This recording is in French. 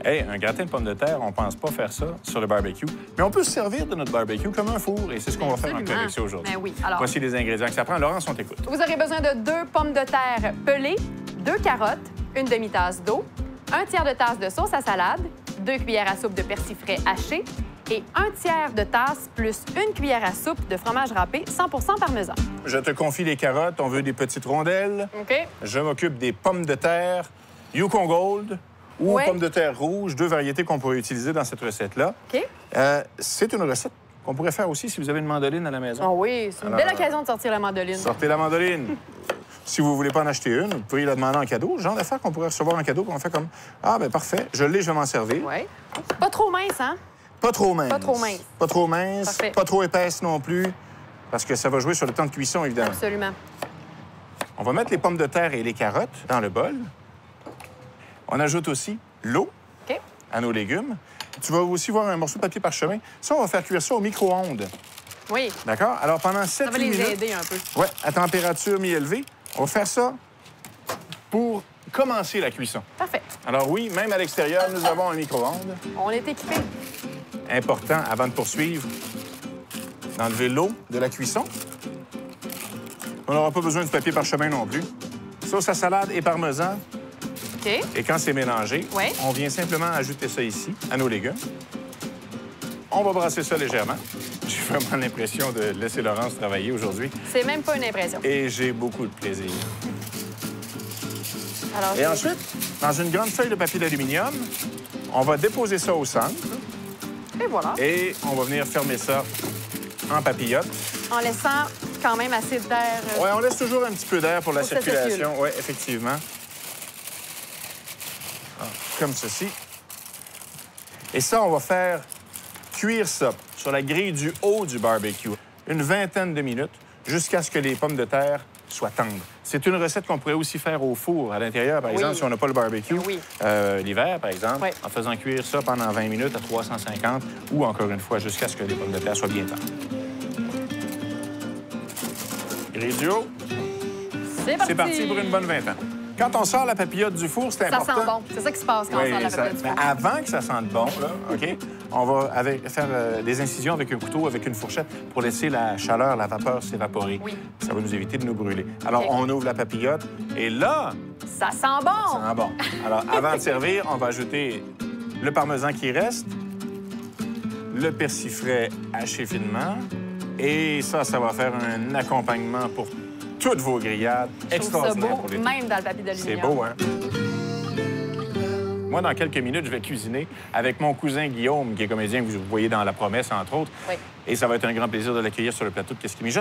Hey, un gratin de pommes de terre, on pense pas faire ça sur le barbecue, mais on peut se servir de notre barbecue comme un four, et c'est ce qu'on va faire en avec ça aujourd'hui. Ben oui. Alors, voici les ingrédients que ça prend. Laurence, on t'écoute. vous aurez besoin de 2 pommes de terre pelées, 2 carottes, une demi-tasse d'eau, 1 tiers de tasse de sauce à salade, 2 cuillères à soupe de persil frais haché et 1 tiers de tasse plus 1 cuillère à soupe de fromage râpé 100 parmesan. Je te confie les carottes. On veut des petites rondelles. OK. Je m'occupe des pommes de terre Yukon Gold ou Ouais. pommes de terre rouges, 2 variétés qu'on pourrait utiliser dans cette recette-là. OK. C'est une recette qu'on pourrait faire aussi si vous avez une mandoline à la maison. Oh oui, c'est une Alors, belle occasion de sortir la mandoline. Sortez la mandoline. Si vous ne voulez pas en acheter une, vous pouvez la demander en cadeau. Le genre d'affaire qu'on pourrait recevoir en cadeau, qu'on fait comme « Ah, bien parfait, je l'ai, je vais m'en servir. Oui. Pas trop mince, hein? Pas trop mince. Pas trop mince. Pas trop mince, Parfait. pas trop épaisse non plus, parce que ça va jouer sur le temps de cuisson, évidemment. Absolument. On va mettre les pommes de terre et les carottes dans le bol. On ajoute aussi l'eau OK. à nos légumes. Tu vas aussi voir un morceau de papier parchemin. Ça, on va faire cuire ça au micro-ondes. Oui. D'accord? Alors, pendant 7 Ça va minutes... les aider un peu. Oui, à température mi-élevée. On va faire ça pour commencer la cuisson. Parfait. Alors oui, même à l'extérieur, nous avons un micro-ondes. On est équipé. Important, avant de poursuivre, d'enlever l'eau de la cuisson. On n'aura pas besoin du papier parchemin non plus. Sauce à salade et parmesan. OK. Et quand c'est mélangé, Ouais. on vient simplement ajouter ça ici, à nos légumes. On va brasser ça légèrement. J'ai vraiment l'impression de laisser Laurence travailler aujourd'hui. C'est même pas une impression. Et j'ai beaucoup de plaisir. Alors, Et ensuite, dans une grande feuille de papier d'aluminium, on va déposer ça au centre et voilà. et on va venir fermer ça en papillote. En laissant quand même assez d'air. Oui, on laisse toujours un petit peu d'air pour la Pour que ça circulation. Oui, effectivement. Ah, comme ceci. Et ça, on va faire cuire ça sur la grille du haut du barbecue une vingtaine de minutes jusqu'à ce que les pommes de terre soient tendres. C'est une recette qu'on pourrait aussi faire au four à l'intérieur, par exemple, si on n'a pas le barbecue. Oui. L'hiver, par exemple, Oui. en faisant cuire ça pendant 20 minutes à 350 ou, encore une fois, jusqu'à ce que les pommes de terre soient bien tendres. Grille du haut. C'est parti. C'est parti pour une bonne vingtaine. Quand on sort la papillote du four, c'est Ça important. sent bon. C'est ça qui se passe quand on Oui, sort la ça- papillote du mais four. avant que ça sente bon, là, OK, on va faire des incisions avec un couteau, avec une fourchette, pour laisser la chaleur, la vapeur s'évaporer. Oui. Ça va nous éviter de nous brûler. Alors, OK. on ouvre la papillote, et là, Ça sent bon. ça sent bon. Alors, avant de servir, on va ajouter le parmesan qui reste, le persil frais haché finement, et ça va faire un accompagnement pour toutes vos grillades. Je trouve ça Extraordinaire beau, pour l'été. même dans le papier C'est d'aluminium. beau, hein? Moi, dans quelques minutes, je vais cuisiner avec mon cousin Guillaume, qui est comédien que vous voyez dans La Promesse, entre autres. Oui. Et ça va être un grand plaisir de l'accueillir sur le plateau de Qu'est-ce qui mijote.